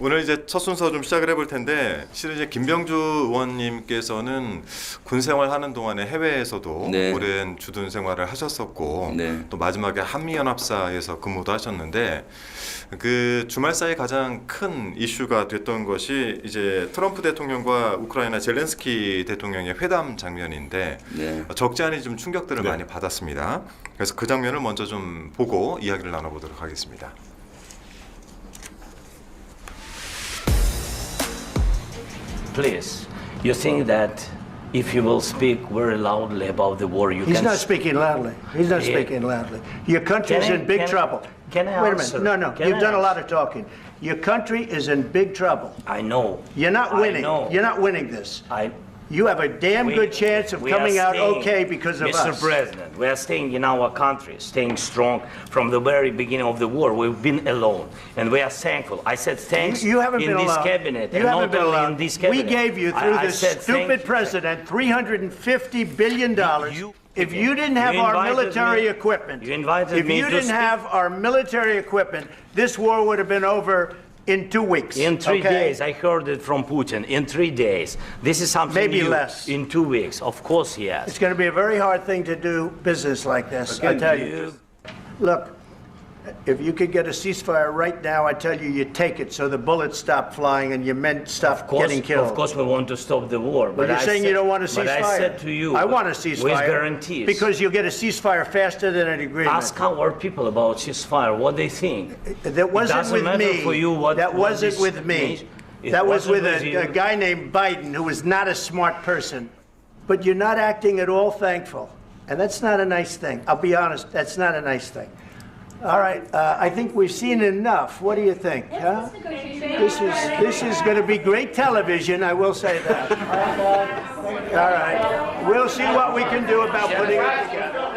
오늘 이제 첫 순서 좀 시작을 해볼 텐데 실은 이제 김병주 의원님께서는 군 생활하는 동안에 해외에서도 네. 오랜 주둔 생활을 하셨었고 네. 또 마지막에 한미연합사에서 근무도 하셨는데 그 주말 사이 가장 큰 이슈가 됐던 것이 이제 트럼프 대통령과 우크라이나 젤렌스키 대통령의 회담 장면인데 네. 적지 않은 좀 충격들을 많이 받았습니다. 그래서 그 장면을 먼저 좀 보고 이야기를 나눠보도록 하겠습니다. Please, you think that if you will speak very loudly about the war, you He's can... not speaking loudly. He's not Yeah. speaking loudly. Your country is Can I- in big can I- trouble. can I Wait a answer? minute. No, Can you've I done a lot answer? of talking. Your country is in big trouble. I know. You're not I winning. know. You're not winning this. I... You have a damn good chance of we are coming out staying- okay because of Mr. us. President, we are staying in our country, staying strong from the very beginning of the war. We've been alone, and we are thankful. I said thanks You haven't in been this alone. cabinet, You and haven't not been only alone. in this We cabinet. gave you through I this said thank stupid you. president $350 billion. You- If you didn't have You our invited military me- equipment, you invited if me you to didn't speak- have our military equipment, this war would have been over in 2 weeks. In 3 okay? days, I heard it from Putin. In 3 days, this is something Maybe new. less. In 2 weeks, of course, yes. It's going to be a very hard thing to do business like this, I tell you. Look, if you could get a ceasefire right now, I tell you, you take it so the bullets stop flying and your men stop getting killed. Of course, we want to stop the war. But you're saying you don't want a ceasefire. But I said to you, I want a ceasefire. with guarantees. Because you'll get a ceasefire faster than an agreement. Ask our people about ceasefire, what they think. That wasn't doesn't with matter me. for you what- that what wasn't this with me. means. It That was wasn't with with you. a guy named Biden, who was not a smart person. But you're not acting at all thankful. And that's not a nice thing. I'll be honest, that's not a nice thing. All right, I think we've seen enough. What do you think? Huh? This is going to be great television, I will say that. All right, we'll see what we can do about putting it together.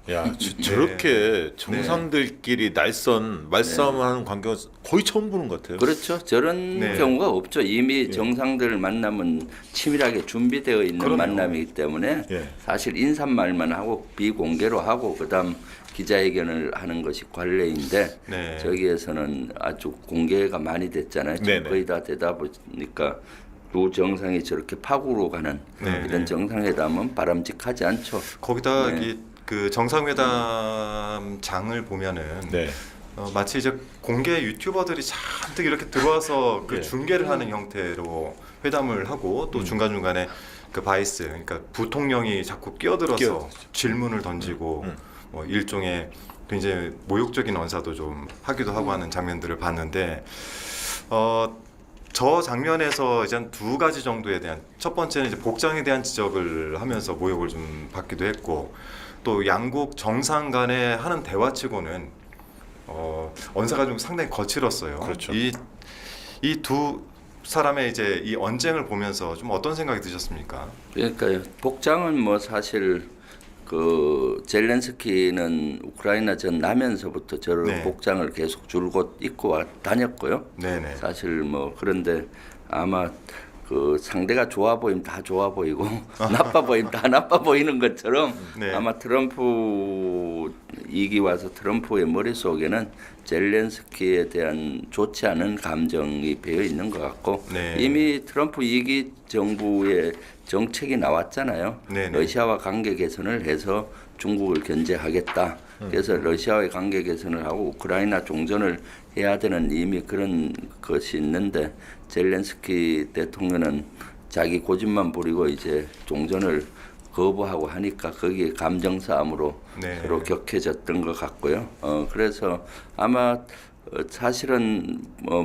야, 저렇게 정상들끼리 날선 말싸움하는 광경은 거의 처음 보는 것 같아요. 그렇죠. 저런 네. 경우가 없죠. 이미 정상들 만나면 치밀하게 준비되어 있는 그럼요. 만남이기 때문에 예. 사실 인사말만 하고 비공개로 하고 그다음 기자회견을 하는 것이 관례인데 네. 저기에서는 아주 공개가 많이 됐잖아요. 지금 네네. 거의 다 되다 보니까 두 정상이 저렇게 파국으로 가는 네네. 이런 정상회담은 바람직하지 않죠. 거기다 네. 그 정상회담 장을 보면은 네. 마치 이제 공개 유튜버들이 잔뜩 이렇게 들어와서 그 네. 중계를 하는 형태로 회담을 하고 또 중간중간에 그 바이스 그러니까 부통령이 자꾸 끼어들어서 끼어들죠. 질문을 던지고 뭐 일종의 굉장히 모욕적인 언사도 좀 하기도 하고 하는 장면들을 봤는데 저 장면에서 이제 한 2가지 정도에 대한 첫 번째는 이제 복장에 대한 지적을 하면서 모욕을 좀 받기도 했고 또 양국 정상 간에 하는 대화치고는 언사가 좀 상당히 거칠었어요. 그렇죠. 이 두 사람의 이제 이 언쟁을 보면서 좀 어떤 생각이 드셨습니까? 그러니까요. 복장은 뭐 사실 그 젤렌스키는 우크라이나 전 나면서부터 저런 네. 복장을 계속 줄곧 입고 다녔고요. 네네. 사실 뭐 그런데 아마 그 상대가 좋아 보이면 다 좋아 보이고 나빠 보이면 다 나빠 보이는 것처럼 네. 아마 트럼프 이기 와서 트럼프의 머릿속에는 젤렌스키에 대한 좋지 않은 감정이 배어 있는 것 같고 네. 이미 트럼프 이기 정부의 정책이 나왔잖아요. 네네. 러시아와 관계 개선을 해서 중국을 견제하겠다. 그래서 러시아와의 관계 개선을 하고 우크라이나 종전을 해야 되는 이미 그런 것이 있는데 젤렌스키 대통령은 자기 고집만 부리고 이제 종전을 거부하고 하니까 거기에 감정 싸움으로 네. 서로 격해졌던 것 같고요. 그래서 아마 사실은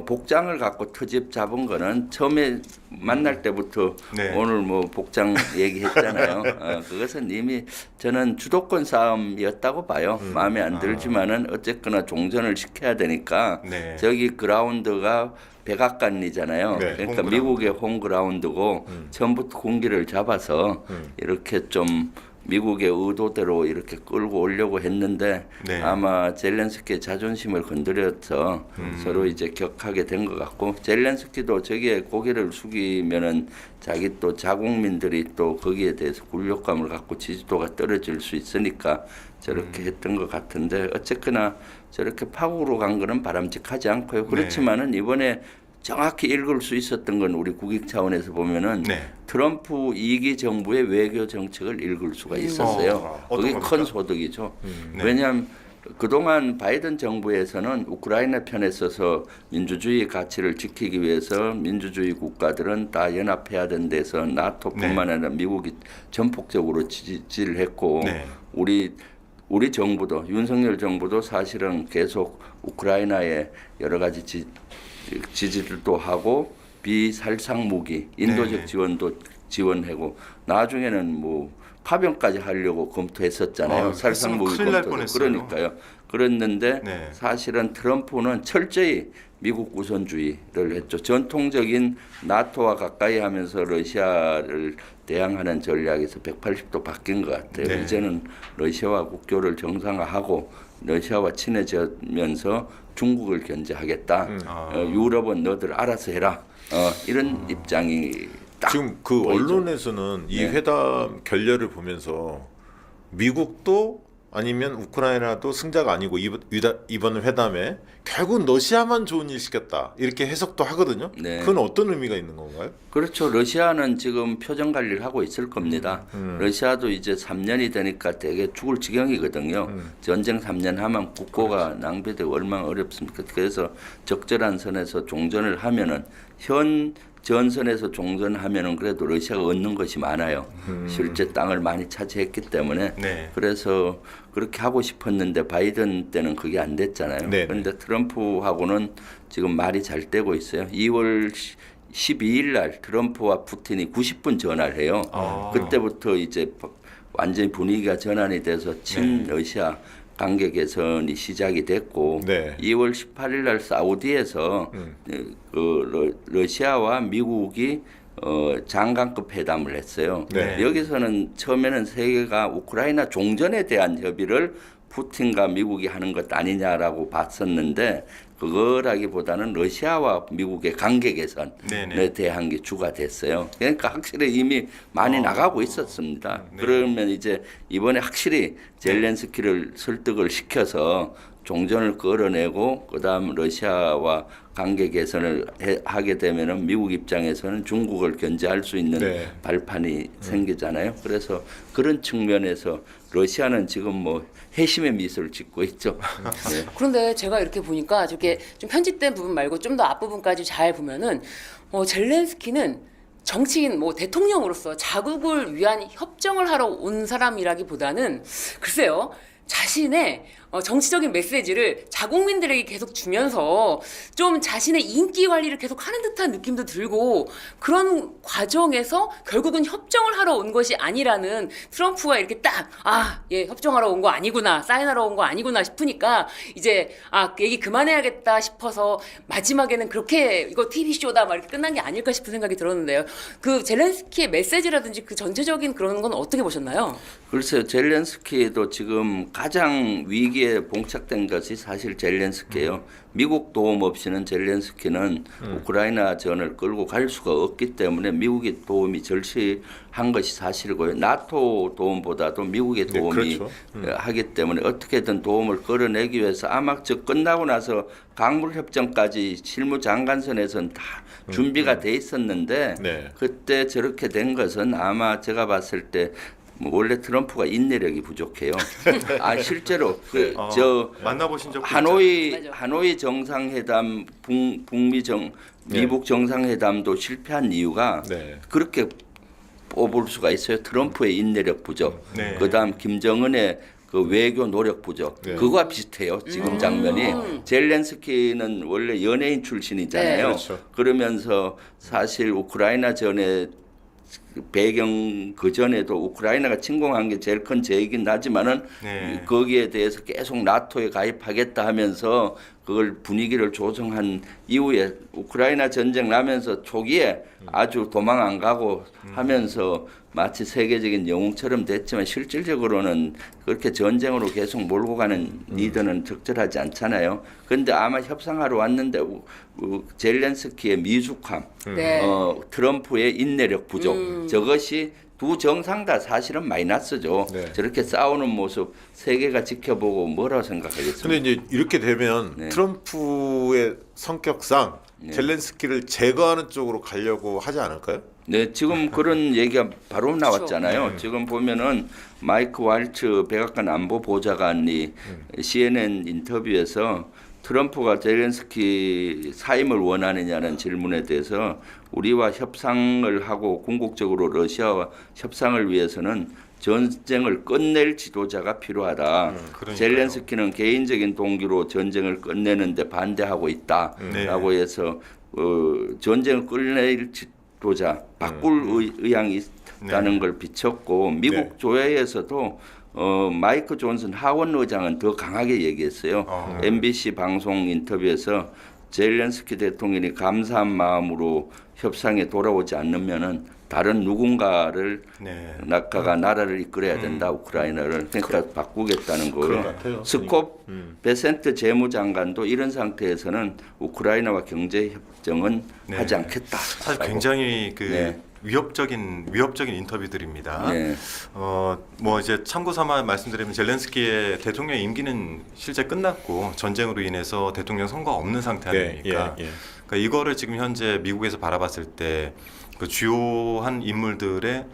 복장을 갖고 트집 잡은 거는 처음에 만날 때부터 네. 오늘 뭐 복장 얘기했잖아요. 그것은 이미 저는 주도권 싸움이었다고 봐요. 마음에 안 들지만은 어쨌거나 종전을 시켜야 되니까 네. 저기 그라운드가 백악관이잖아요. 네, 그러니까 홈그라운드. 미국의 홈그라운드고 처음부터 공기를 잡아서 이렇게 좀 미국의 의도대로 이렇게 끌고 오려고 했는데 네. 아마 젤렌스키의 자존심을 건드려서 서로 이제 격하게 된 것 같고 젤렌스키도 저기에 고개를 숙이면은 자기 또 자국민들이 또 거기에 대해서 굴욕감을 갖고 지지도가 떨어질 수 있으니까 저렇게 했던 것 같은데 어쨌거나 저렇게 파국으로 간 거는 바람직하지 않고요. 그렇지만은 이번에 정확히 읽을 수 있었던 건 우리 국익 차원에서 보면은 네. 트럼프 2기 정부의 외교 정책을 읽을 수가 있었어요. 어떤 그게 겁니까? 큰 소득이죠. 네. 왜냐하면 그동안 바이든 정부에서는 우크라이나 편에 서서 민주주의 가치를 지키기 위해서 민주주의 국가들은 다 연합해야 된는 데서 나토뿐만 아니라 미국이 전폭적으로 지지를 했고 네. 우리 정부도 윤석열 정부도 사실은 계속 우크라이나에 여러 가지 지지들도 하고 비살상 무기 인도적 네. 지원도 지원하고 나중에는 뭐 파병까지 하려고 검토했었잖아요. 살상 무기 큰일 날 검토도 뻔했어요. 그러니까요. 그랬는데 네. 사실은 트럼프는 철저히 미국 우선주의를 했죠. 전통적인 나토와 가까이 하면서 러시아를 대항하는 전략에서 180도 바뀐 것 같아요. 네. 이제는 러시아와 국교를 정상화하고 러시아와 친해지면서 중국을 견제하겠다. 유럽은 너들 알아서 해라. 이런 입장이 딱 지금 그 보이죠. 언론에서는 이 네. 회담 결렬을 보면서 미국도 아니면 우크라이나도 승자가 아니고 이번 회담에 결국 러시아만 좋은 일 시켰다 이렇게 해석도 하거든요. 네. 그건 어떤 의미가 있는 건가요? 그렇죠. 러시아는 지금 표정 관리를 하고 있을 겁니다. 러시아도 이제 3년이 되니까 되게 죽을 지경이거든요. 전쟁 3년 하면 국고가 낭비되고 얼마나 어렵습니까? 그래서 적절한 선에서 종전을 하면은 현 전선에서 종전하면은 그래도 러시아가 얻는 것이 많아요. 실제 땅을 많이 차지했기 때문에 네. 그래서 그렇게 하고 싶었는데 바이든 때는 그게 안 됐잖아요. 네네. 그런데 트럼프하고는 지금 말이 잘 되고 있어요. 2월 12일 날 트럼프와 푸틴이 90분 전화를 해요. 그때부터 이제 완전히 분위기가 전환이 돼서 친러시아 관계 개선이 시작이 됐고 네. 2월 18일 날 사우디에서 러시아와 미국이 장관급 회담을 했어요. 네. 여기서는 처음에는 세계가 우크라이나 종전에 대한 협의를 푸틴과 미국이 하는 것 아니냐라고 봤었는데 그거라기보다는 러시아와 미국의 관계 개선에 네네. 대한 게 주가 됐어요. 그러니까 확실히 이미 많이 나가고 있었습니다. 네. 그러면 이제 이번에 확실히 젤렌스키를 설득을 시켜서 종전을 끌어내고 그다음 러시아와 관계 개선을 하게 되면은 미국 입장에서는 중국을 견제할 수 있는 네. 발판이 생기잖아요. 그래서 그런 측면에서 러시아는 지금 뭐 회심의 미소를 짓고 있죠. 네. 그런데 제가 이렇게 보니까 저게 좀 편집된 부분 말고 좀 더 앞부분까지 잘 보면은 젤렌스키는 정치인 뭐 대통령으로서 자국을 위한 협정을 하러 온 사람이라기보다는 글쎄요. 자신의 정치적인 메시지를 자국민들에게 계속 주면서 좀 자신의 인기 관리를 계속 하는 듯한 느낌도 들고 그런 과정에서 결국은 협정을 하러 온 것이 아니라는 트럼프가 이렇게 딱 협정하러 온 거 아니구나 사인하러 온 거 아니구나 싶으니까 이제 얘기 그만해야겠다 싶어서 마지막에는 그렇게 이거 TV쇼다 막 이렇게 끝난 게 아닐까 싶은 생각이 들었는데요. 그 젤렌스키의 메시지라든지 그 전체적인 그런 건 어떻게 보셨나요? 글쎄요. 젤렌스키도 지금 가장 위기에 봉착된 것이 사실 젤렌스키예요. 미국 도움 없이는 젤렌스키는 우크라이나 전을 끌고 갈 수가 없기 때문에 미국의 도움이 절실한 것이 사실이고요. 나토 도움보다도 미국의 네, 도움이 그렇죠. 하기 때문에 어떻게든 도움을 끌어내기 위해서 아마 저 끝나고 나서 강물협정까지 실무장관선에서는 다 준비가 돼 있었는데 네. 그때 저렇게 된 것은 아마 제가 봤을 때 원래 트럼프가 인내력이 부족해요. 실제로 만나보신 적도 하노이 정상회담 미국 정상회담도 실패한 이유가 네. 그렇게 뽑을 수가 있어요. 트럼프의 인내력 부족. 네. 그다음 김정은의 그 외교 노력 부족. 네. 그거와 비슷해요. 지금 장면이. 젤렌스키는 원래 연예인 출신이잖아요. 네. 그렇죠. 그러면서 사실 우크라이나 전에 배경 그 전에도 우크라이나가 침공한 게 제일 큰 죄이긴 하지만은 네. 거기에 대해서 계속 나토에 가입하겠다 하면서 그걸 분위기를 조성한 이후에 우크라이나 전쟁 나면서 초기에 아주 도망 안 가고 하면서 마치 세계적인 영웅처럼 됐지만 실질적으로는 그렇게 전쟁으로 계속 몰고 가는 리더는 적절하지 않잖아요. 그런데 아마 협상하러 왔는데 젤렌스키의 미숙함, 네. 트럼프의 인내력 부족, 저것이 두 정상 다 사실은 마이너스죠. 네. 저렇게 싸우는 모습 세계가 지켜보고 뭐라고 생각하겠습니까? 근데 이제 이렇게 되면 네. 트럼프의 성격상 젤렌스키를 제거하는 쪽으로 가려고 하지 않을까요? 네, 지금 그런 얘기가 바로 나왔잖아요. 네. 지금 보면은 마이크 왈츠 백악관 안보 보좌관이 CNN 인터뷰에서 트럼프가 젤렌스키 사임을 원하느냐는 질문에 대해서 우리와 협상을 하고 궁극적으로 러시아와 협상을 위해서는 전쟁을 끝낼 지도자가 필요하다. 그러니까요. 젤렌스키는 개인적인 동기로 전쟁을 끝내는데 반대하고 있다라고 해서 전쟁을 끝낼 지도자 바꿀 의향이 있다는 걸 비췄고 미국 네. 조회에서도 마이크 존슨 하원 의장은 더 강하게 얘기했어요. MBC 방송 인터뷰에서 젤렌스키 대통령이 감사한 마음으로 협상에 돌아오지 않으면은 다른 누군가를 네. 낙하가 나라를 이끌어야 된다 우크라이나를 그러니까 바꾸겠다는 그런 것 거예요. 같아요. 스콥 베센트 재무장관도 이런 상태에서는 우크라이나와 경제 협정은 네. 하지 않겠다. 사실 굉장히 그 네. 위협적인 인터뷰들입니다. 네. 뭐 이제 참고 삼아 말씀드리면 젤렌스키의 대통령 임기는 실제 끝났고 전쟁으로 인해서 대통령 선거가 없는 상태 아닙니까? 예. 그러니까 이거를 지금 현재 미국에서 바라봤을 때 그 주요한 인물들의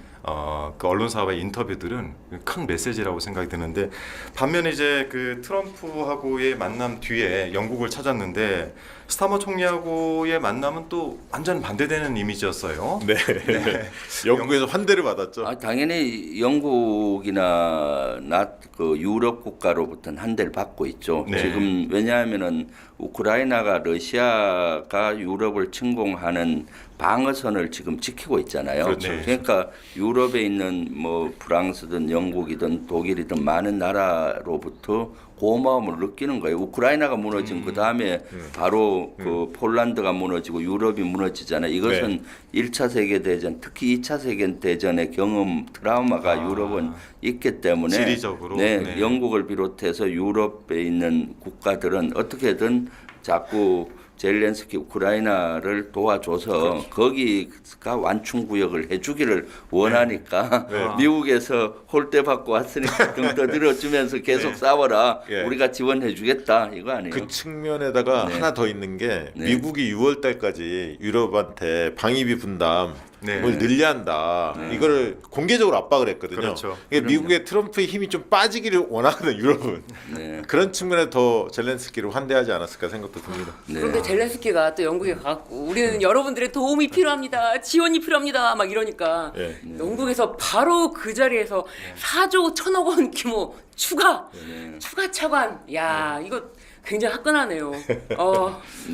그 언론사와의 인터뷰들은 큰 메시지라고 생각이 드는데 반면에 이제 그 트럼프하고의 만남 뒤에 영국을 찾았는데 스타머 총리하고의 만남은 또 완전 반대되는 이미지였어요. 네. 영국에서 환대를 받았죠. 아, 당연히 영국이나 그 유럽 국가로부터는 한대를 받고 있죠. 네. 지금 왜냐하면은 우크라이나가 러시아가 유럽을 침공하는 방어선을 지금 지키고 있잖아요. 그렇죠. 그러니까 유럽에 있는 뭐 프랑스든 영국이든 독일이든 많은 나라로부터 고마움을 느끼는 거예요. 우크라이나가 무너진 그 다음에 바로 그 폴란드가 무너지고 유럽이 무너지잖아요. 이것은 1차 세계 대전, 특히 2차 세계 대전의 경험 트라우마가 유럽은 있기 때문에 지리적으로? 네, 네. 영국을 비롯해서 유럽에 있는 국가들은 어떻게든 자꾸 젤렌스키 우크라이나를 도와줘서 거기가 완충 구역을 해주기를 원하니까 미국에서 홀대 받고 왔으니까 등 떠들어주면서 계속 싸워라. 예. 우리가 지원해주겠다 이거 아니에요? 그 측면에다가 네. 하나 더 있는 게 네. 미국이 6월 달까지 유럽한테 방위비 분담 네. 뭘 늘려야 한다. 이거를 공개적으로 압박을 했거든요. 그렇죠. 이게 미국의 트럼프의 힘이 좀 빠지기를 원하거든 유럽은. 네. 그런 측면에 더 젤렌스키를 환대하지 않았을까 생각도 듭니다. 네. 그런데 젤렌스키가 또 영국에 가갖고 우리는 여러분들의 도움이 필요합니다. 지원이 필요합니다. 막 이러니까 예. 영국에서 바로 그 자리에서 4조 1천억 원 규모 추가 차관. 야 이거 굉장히 화끈하네요.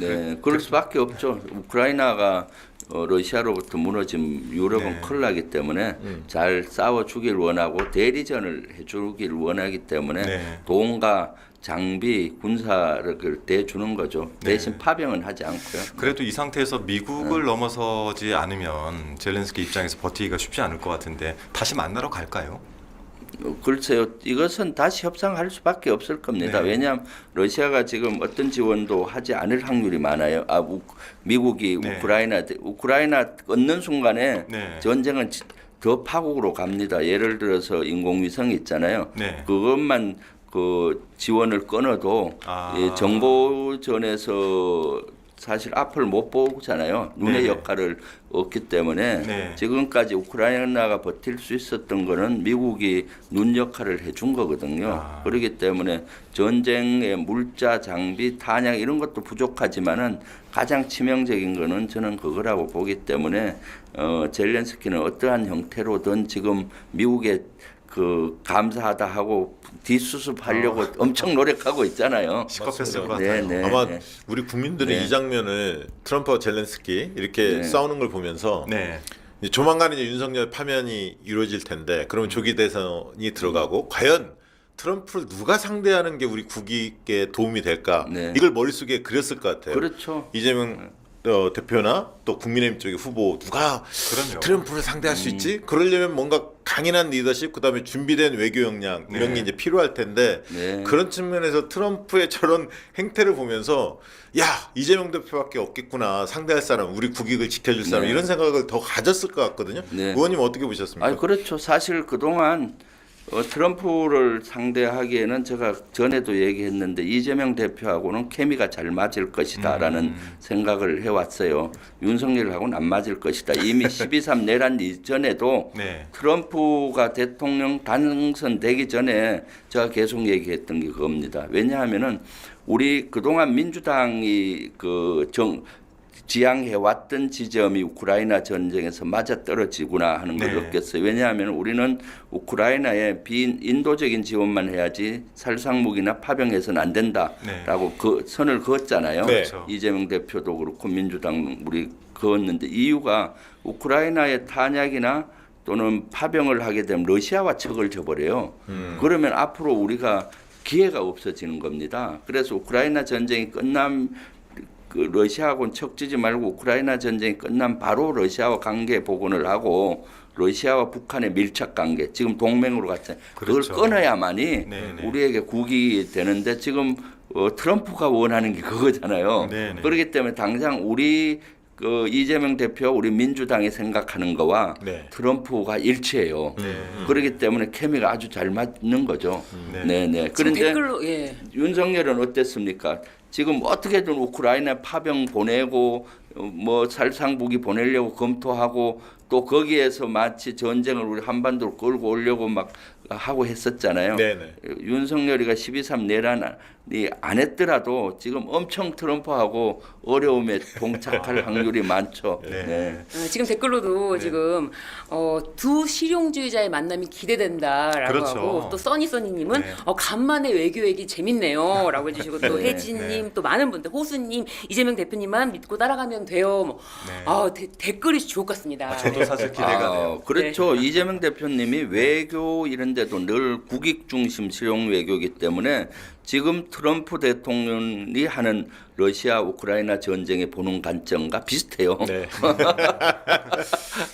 네, 그럴 수밖에 없죠. 우크라이나가 러시아로부터 무너진 유럽은 네. 큰일 나기 때문에 잘 싸워주길 원하고 대리전을 해주길 원하기 때문에 네. 돈과 장비, 군사를 대주는 거죠. 대신 파병은 하지 않고요. 그래도 이 상태에서 미국을 넘어서지 않으면 젤렌스키 입장에서 버티기가 쉽지 않을 것 같은데 다시 만나러 갈까요? 글쎄요, 이것은 다시 협상할 수밖에 없을 겁니다. 네. 왜냐하면 러시아가 지금 어떤 지원도 하지 않을 확률이 많아요. 미국이 네. 우크라이나 끊는 순간에 네. 전쟁은 더 파국으로 갑니다. 예를 들어서 인공위성 있잖아요. 네. 그것만 그 지원을 끊어도 정보전에서 사실 앞을 못 보잖아요. 눈의 네. 역할을 없기 때문에 네. 지금까지 우크라이나가 버틸 수 있었던 거는 미국이 눈 역할을 해준 거거든요. 그렇기 때문에 전쟁의 물자, 장비, 탄약 이런 것도 부족하지만은 가장 치명적인 거는 저는 그거라고 보기 때문에 젤렌스키는 어떠한 형태로든 지금 미국의 그 감사하다 하고 뒷수습하려고 엄청 노력하고 있잖아요. 시겁했을 것 네, 같아요. 네. 아마 우리 국민들이 네. 이 장면을 트럼프와 젤렌스키 이렇게 네. 싸우는 걸 보면서 네. 이제 조만간 이제 윤석열 파면이 이루어질 텐데 그러면 조기 대선이 들어가고 과연 트럼프를 누가 상대하는 게 우리 국익에 도움이 될까? 네. 이걸 머릿속에 그렸을 것 같아요. 그렇죠. 이재명 대표나 또 국민의힘 쪽의 후보 누가 그럼요. 트럼프를 상대할 수 있지? 그러려면 뭔가 강인한 리더십 그다음에 준비된 외교 역량 이런 네. 게 이제 필요할 텐데 네. 그런 측면에서 트럼프의 저런 행태를 보면서 야 이재명 대표밖에 없겠구나 상대할 사람 우리 국익을 지켜줄 사람 네. 이런 생각을 더 가졌을 것 같거든요. 네. 의원님 어떻게 보셨습니까? 아니 그렇죠. 사실 그동안 트럼프를 상대하기에는 제가 전에도 얘기했는데 이재명 대표하고는 케미가 잘 맞을 것이다라는 생각을 해왔어요. 윤석열하고는 안 맞을 것이다. 이미 12.3 내란 이전에도 네. 트럼프가 대통령 당선되기 전에 제가 계속 얘기했던 게 그겁니다. 왜냐하면은 우리 그동안 민주당이 지향해왔던 지점이 우크라이나 전쟁에서 맞아떨어지구나 하는 걸 네. 느꼈어요. 왜냐하면 우리는 우크라이나에 비인도적인 지원만 해야지 살상무기나 파병해서는 안 된다라고 그 선을 그었잖아요. 네. 그렇죠. 이재명 대표도 그렇고 민주당 우리 그었는데 이유가 우크라이나의 탄약이나 또는 파병을 하게 되면 러시아와 척을 져버려요. 그러면 앞으로 우리가 기회가 없어지는 겁니다. 그래서 우크라이나 전쟁이 러시아하고는 척지지 말고 우크라이나 전쟁이 끝난 바로 러시아와 관계 복원을 하고 러시아와 북한의 밀착 관계 지금 동맹으로 갔잖아요. 그렇죠. 그걸 끊어야만이 네네. 우리에게 국익이 되는데 지금 트럼프가 원하는 게 그거잖아요. 네네. 그렇기 때문에 당장 우리 이재명 대표 우리 민주당이 생각하는 거와 네. 트럼프가 일치해요. 그렇기 때문에 케미가 아주 잘 맞는 거죠. 네. 네. 지금 그런데 댓글로 예. 윤석열은 어땠습니까? 지금 어떻게든 우크라이나 파병 보내고 뭐 살상무기 보내려고 검토하고 또 거기에서 마치 전쟁을 우리 한반도로 끌고 오려고 막 하고 했었잖아요. 네네. 윤석열이가 12.3 내란이 안 했더라도 지금 엄청 트럼프하고 어려움에 동착할 확률이 많죠. 네. 지금 댓글로도 지금 두 실용주의자의 만남이 기대된다라고 그렇죠. 하고 또 써니써니님은 네. 간만에 외교 얘기 재밌네요라고 해주시고 또 네. 혜진님 또 많은 분들 호수님 이재명 대표님만 믿고 따라가면 돼요. 뭐. 네. 댓글이 주옥 같습니다. 저도 사실 기대가 돼요. 그렇죠. 이재명 대표님이 외교 이런 데도 늘 국익 중심 실용 외교이기 때문에 지금 트럼프 대통령이 하는 러시아 우크라이나 전쟁에 보는 관점과 비슷해요. 네.